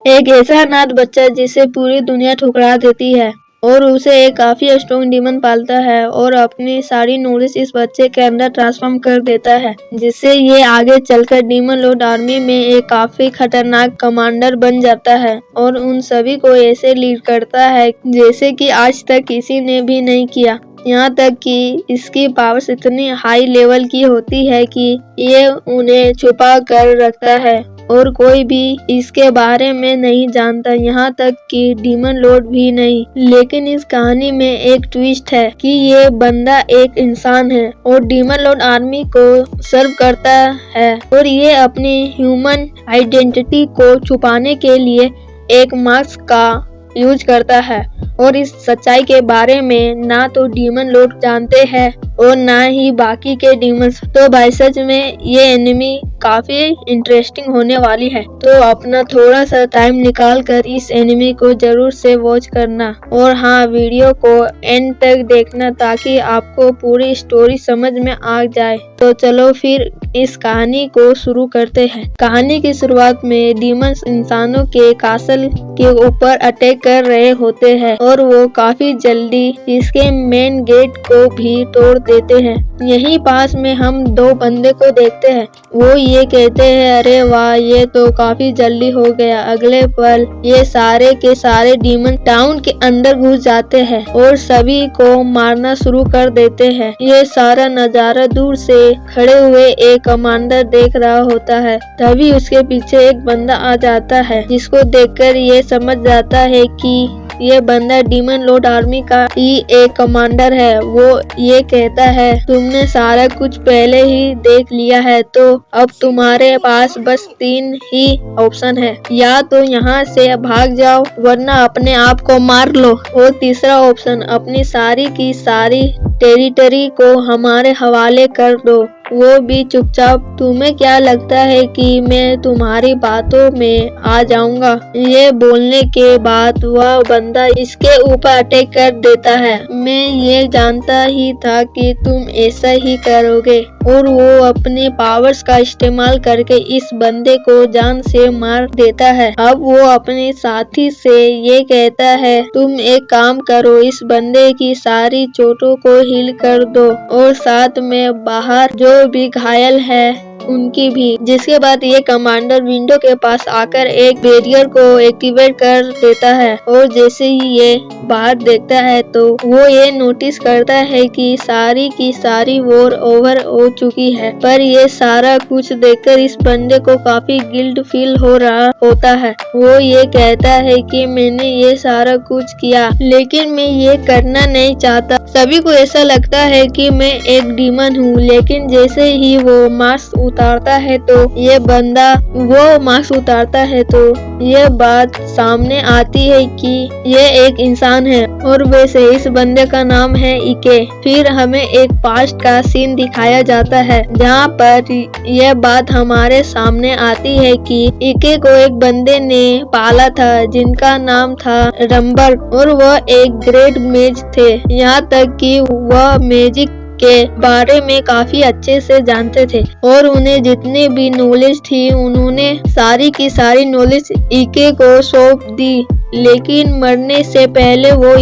एक ऐसा अनाथ बच्चा जिसे पूरी दुनिया ठुकरा देती है और उसे एक काफी स्ट्रॉन्ग डीमन पालता है और अपनी सारी नॉलेज इस बच्चे के अंदर ट्रांसफॉर्म कर देता है, जिससे ये आगे चलकर डीमन लॉर्ड आर्मी में एक काफी खतरनाक कमांडर बन जाता है और उन सभी को ऐसे लीड करता है जैसे कि आज तक किसी ने भी नहीं किया। यहाँ तक कि इसकी पावर्स इतनी हाई लेवल की होती है कि ये उन्हें छुपा कर रखता है और कोई भी इसके बारे में नहीं जानता, यहाँ तक कि डीमन लॉर्ड भी नहीं। लेकिन इस कहानी में एक ट्विस्ट है कि ये बंदा एक इंसान है और डीमन लॉर्ड आर्मी को सर्व करता है और ये अपनी ह्यूमन आइडेंटिटी को छुपाने के लिए एक मास्क का यूज करता है और इस सच्चाई के बारे में ना तो डीमन लॉर्ड जानते हैं और ना ही बाकी के डीमंस। तो भाई सच में ये एनिमी काफी इंटरेस्टिंग होने वाली है, तो अपना थोड़ा सा टाइम निकाल कर इस एनिमी को जरूर से वॉच करना और हाँ, वीडियो को एंड तक देखना ताकि आपको पूरी स्टोरी समझ में आ जाए। तो चलो फिर इस कहानी को शुरू करते हैं। कहानी की शुरुआत में डीमंस इंसानों के कासल के ऊपर अटैक कर रहे होते हैं और वो काफी जल्दी इसके मेन गेट को भी तोड़ देते हैं। यहीं पास में हम दो बंदे को देखते हैं। वो ये कहते हैं, अरे वाह, ये तो काफी जल्दी हो गया। अगले पल ये सारे के सारे डीमन टाउन के अंदर घुस जाते हैं और सभी को मारना शुरू कर देते हैं। ये सारा नजारा दूर से खड़े हुए एक कमांडर देख रहा होता है। तभी उसके पीछे एक बंदा आ जाता है, जिसको देखकर ये समझ जाता है कि ये बंदा डीमन लॉर्ड आर्मी का ही एक कमांडर है। वो ये कहता है, तुमने सारा कुछ पहले ही देख लिया है, तो अब तुम्हारे पास बस 3 ही ऑप्शन है, या तो यहाँ से भाग जाओ वरना अपने आप को मार लो, और तीसरा ऑप्शन अपनी सारी की सारी टेरिटरी को हमारे हवाले कर दो, वो भी चुपचाप। तुम्हें क्या लगता है कि मैं तुम्हारी बातों में आ जाऊंगा? ये बोलने के बाद वह बंदा इसके ऊपर अटैक कर देता है। मैं ये जानता ही था कि तुम ऐसा ही करोगे, और वो अपने पावर्स का इस्तेमाल करके इस बंदे को जान से मार देता है। अब वो अपने साथी से ये कहता है, तुम एक काम करो, इस बंदे की सारी चोटों को हील कर दो और साथ में बाहर जो भी घायल है उनकी भी। जिसके बाद ये कमांडर विंडो के पास आकर एक बैरियर को एक्टिवेट कर देता है और जैसे ही ये बाहर देखता है तो वो ये नोटिस करता है कि सारी की सारी वॉर ओवर हो चुकी है। पर ये सारा कुछ देखकर इस बंदे को काफी गिल्ट फील हो रहा होता है। वो ये कहता है कि मैंने ये सारा कुछ किया, लेकिन मैं ये करना नहीं चाहता। सभी को ऐसा लगता है कि मैं एक डीमन हूँ, लेकिन जैसे ही वो मास्क उतारता है तो ये बंदा वो मास्क उतारता है तो ये बात सामने आती है कि ये एक इंसान है और वैसे इस बंदे का नाम है इके। फिर हमें एक पास्ट का सीन दिखाया जाता है जहाँ पर यह बात हमारे सामने आती है कि इके को एक बंदे ने पाला था जिनका नाम था रंबर, और वह एक ग्रेट मेज थे। यहाँ तक कि वह मैजिक के बारे में काफी अच्छे से जानते थे और उन्हें जितनी भी नॉलेज थी उन्होंने सारी की सारी नॉलेज इके को सौंप दी। लेकिन मरने से पहले वो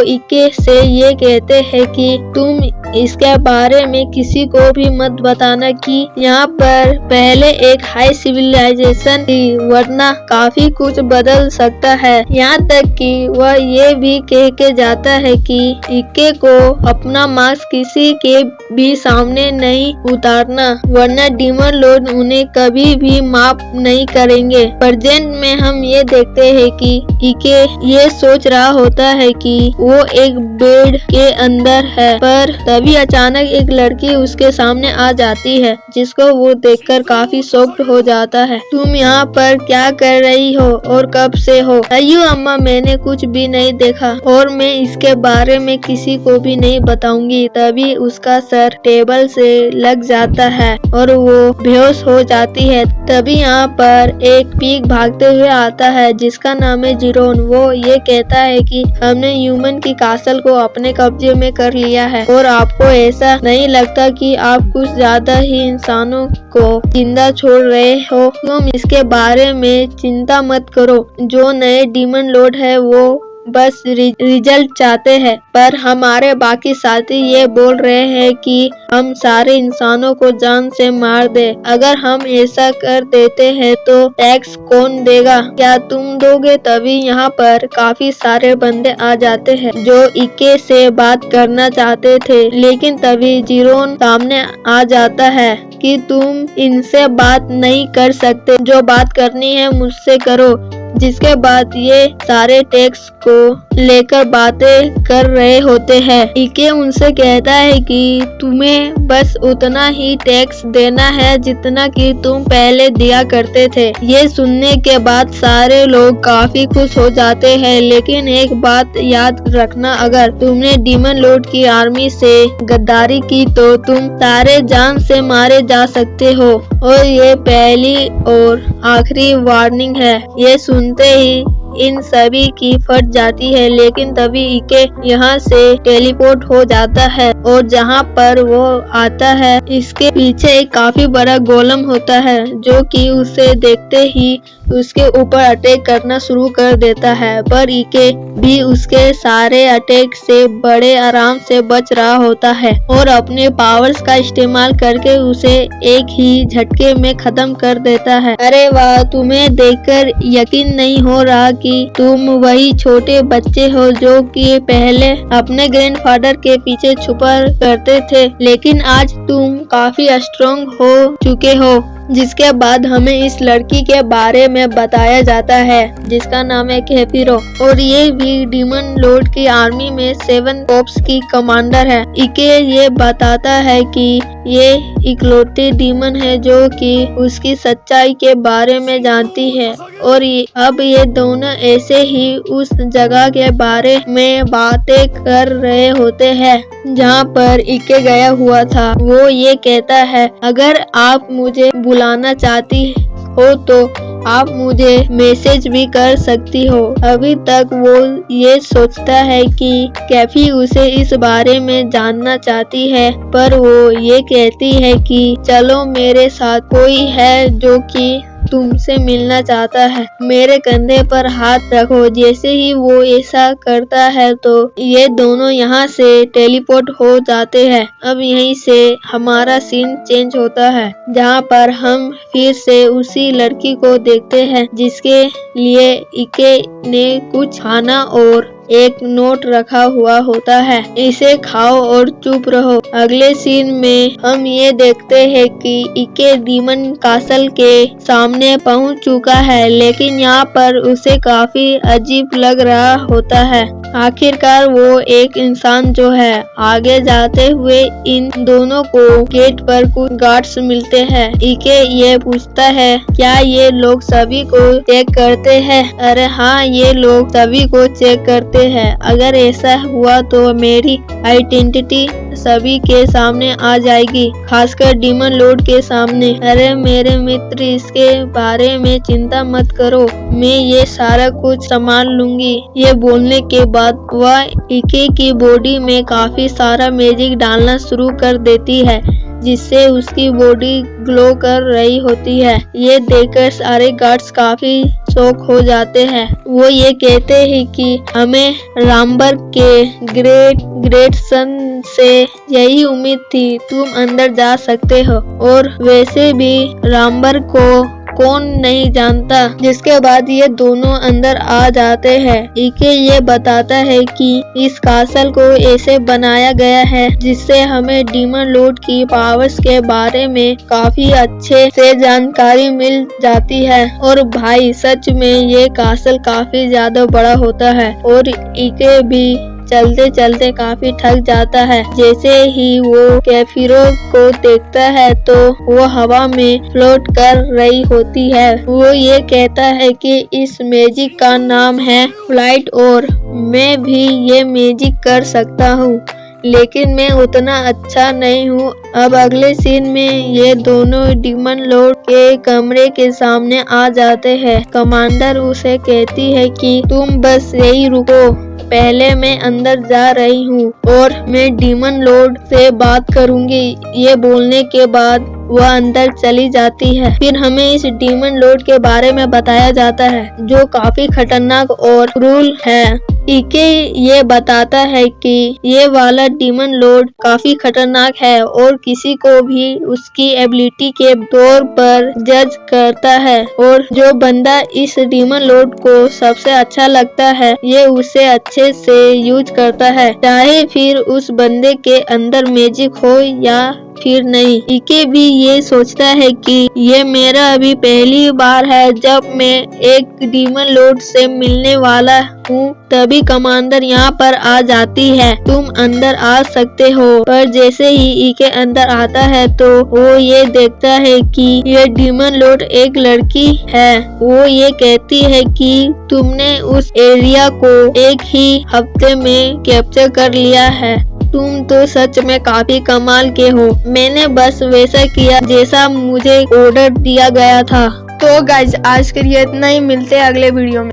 इके से ये कहते हैं कि तुम इसके बारे में किसी को भी मत बताना कि यहाँ पर पहले एक हाई सिविलाइजेशन थी, वरना काफी कुछ बदल सकता है। यहाँ तक कि वह ये भी कह के जाता है कि इके को अपना मास्क किसी के भी सामने नहीं उतारना, वरना डीमन लॉर्ड उन्हें कभी भी माफ नहीं करेंगे। प्रेजेंट में हम ये देखते हैं कि इके ये सोच रहा होता है कि वो एक बेड के अंदर है, पर तभी अचानक एक लड़की उसके सामने आ जाती है जिसको वो देखकर काफी शॉक्ड हो जाता है। तुम यहाँ पर क्या कर रही हो और कब से हो? अय्यो अम्मा, मैंने कुछ भी नहीं देखा और मैं इसके बारे में किसी को भी नहीं बताऊंगी। तभी उसका सर टेबल से लग जाता है और वो बेहोश हो जाती है। तभी यहाँ पर एक पीक भागते हुए आता है जिसका नाम है जिरोन। वो ये कहता है कि हमने ह्यूमन की कासल को अपने कब्जे में कर लिया है और आपको ऐसा नहीं लगता कि आप कुछ ज्यादा ही इंसानों को जिंदा छोड़ रहे हो? तुम इसके बारे में चिंता मत करो। जो नए डीमन लॉर्ड है वो बस रिजल्ट चाहते हैं, पर हमारे बाकी साथी ये बोल रहे हैं कि हम सारे इंसानों को जान से मार दे। अगर हम ऐसा कर देते हैं तो टैक्स कौन देगा? क्या तुम दोगे? तभी यहाँ पर काफी सारे बंदे आ जाते हैं जो इके से बात करना चाहते थे, लेकिन तभी जिरोन सामने आ जाता है कि तुम इनसे बात नहीं कर सकते, जो बात करनी है मुझसे करो। जिसके बाद ये सारे टैक्स को लेकर बातें कर रहे होते हैं। इके उनसे कहता है कि तुम्हें बस उतना ही टैक्स देना है जितना कि तुम पहले दिया करते थे। ये सुनने के बाद सारे लोग काफी खुश हो जाते हैं, लेकिन एक बात याद रखना, अगर तुमने डीमन लॉर्ड की आर्मी से गद्दारी की तो तुम सारे जान से मारे जा सकते हो और ये पहली और आखिरी वार्निंग है। ये सुनते ही इन सभी की फट जाती है, लेकिन तभी इके यहाँ से टेलीपोर्ट हो जाता है और जहाँ पर वो आता है इसके पीछे एक काफी बड़ा गोलम होता है जो कि उसे देखते ही उसके ऊपर अटैक करना शुरू कर देता है, पर इके भी उसके सारे अटैक से बड़े आराम से बच रहा होता है और अपने पावर्स का इस्तेमाल करके उसे एक ही झटके में खत्म कर देता है। अरे वाह, तुम्हें देखकर यकीन नहीं हो रहा कि तुम वही छोटे बच्चे हो जो कि पहले अपने ग्रैंडफादर के पीछे छुपा करते थे, लेकिन आज तुम काफी स्ट्रॉन्ग हो चुके हो। जिसके बाद हमें इस लड़की के बारे में बताया जाता है जिसका नाम है केफिरो और ये भी डीमन लॉर्ड की आर्मी में 7 कॉर्प्स की कमांडर है। इके ये बताता है कि ये इकलौती डीमन है जो कि उसकी सच्चाई के बारे में जानती है और अब ये दोनों ऐसे ही उस जगह के बारे में बातें कर रहे होते हैं जहाँ पर इके गया हुआ था। वो ये कहता है, अगर आप मुझे बुलाना चाहती हो तो आप मुझे मैसेज भी कर सकती हो। अभी तक वो ये सोचता है कि कैफी उसे इस बारे में जानना चाहती है, पर वो ये कहती है कि चलो मेरे साथ, कोई है जो कि तुमसे मिलना चाहता है, मेरे कंधे पर हाथ रखो। जैसे ही वो ऐसा करता है तो ये दोनों यहाँ से टेलीपोर्ट हो जाते हैं। अब यहीं से हमारा सीन चेंज होता है जहाँ पर हम फिर से उसी लड़की को देखते हैं जिसके लिए इके ने कुछ खाना और एक नोट रखा हुआ होता है, इसे खाओ और चुप रहो। अगले सीन में हम ये देखते हैं कि इके डीमन कासल के सामने पहुंच चुका है, लेकिन यहाँ पर उसे काफी अजीब लग रहा होता है। आखिरकार वो एक इंसान जो है। आगे जाते हुए इन दोनों को गेट पर कुछ गार्ड्स मिलते हैं। इके ये पूछता है, क्या ये लोग सभी को चेक करते हैं? अरे हाँ, ये लोग सभी को चेक करते हैं। अगर ऐसा हुआ तो मेरी आइडेंटिटी सभी के सामने आ जाएगी, खासकर डीमन लॉर्ड के सामने। अरे मेरे मित्र, इसके बारे में चिंता मत करो, मैं ये सारा कुछ संभाल लूंगी। ये बोलने के बाद वह इके की बॉडी में काफी सारा मैजिक डालना शुरू कर देती है, जिससे उसकी बॉडी ग्लो कर रही होती है। ये देखकर सारे गार्ड्स काफी शॉक हो जाते हैं। वो ये कहते हैं कि हमें रामबर्ग के ग्रेट सन से यही उम्मीद थी, तुम अंदर जा सकते हो, और वैसे भी रामबर्ग को कौन नहीं जानता। जिसके बाद ये दोनों अंदर आ जाते हैं। इके ये बताता है कि इस कासल को ऐसे बनाया गया है जिससे हमें डीमन लॉर्ड की पावर्स के बारे में काफी अच्छे से जानकारी मिल जाती है। और भाई सच में ये कासल काफी ज्यादा बड़ा होता है और इके भी चलते चलते काफी थक जाता है। जैसे ही वो केफिरो को देखता है तो वो हवा में फ्लोट कर रही होती है। वो ये कहता है कि इस मैजिक का नाम है फ्लाइट और मैं भी ये मैजिक कर सकता हूँ। लेकिन मैं उतना अच्छा नहीं हूँ। अब अगले सीन में ये दोनों डीमन लॉर्ड के कमरे के सामने आ जाते हैं। कमांडर उसे कहती है कि तुम बस यही रुको, पहले मैं अंदर जा रही हूँ और मैं डीमन लॉर्ड से बात करूँगी। ये बोलने के बाद वह अंदर चली जाती है। फिर हमें इस डीमन लॉर्ड के बारे में बताया जाता है जो काफी खतरनाक और क्रूर है। इके ये बताता है कि ये वाला डीमन लॉर्ड काफी खतरनाक है और किसी को भी उसकी एबिलिटी के तौर पर जज करता है, और जो बंदा इस डीमन लॉर्ड को सबसे अच्छा लगता है ये उसे अच्छे से यूज करता है, चाहे फिर उस बंदे के अंदर मैजिक हो या फिर नहीं। इके भी ये सोचता है कि ये मेरा अभी पहली बार है जब मैं एक डीमन लॉर्ड से मिलने वाला हूँ। तभी कमांडर यहाँ पर आ जाती है, तुम अंदर आ सकते हो। पर जैसे ही इके अंदर आता है तो वो ये देखता है कि ये डीमन लॉर्ड एक लड़की है। वो ये कहती है कि तुमने उस एरिया को एक ही हफ्ते में कैप्चर कर लिया है, तुम तो सच में काफी कमाल के हो। मैंने बस वैसा किया जैसा मुझे ऑर्डर दिया गया था। तो गाइज आज के लिए इतना ही, मिलते हैं अगले वीडियो में।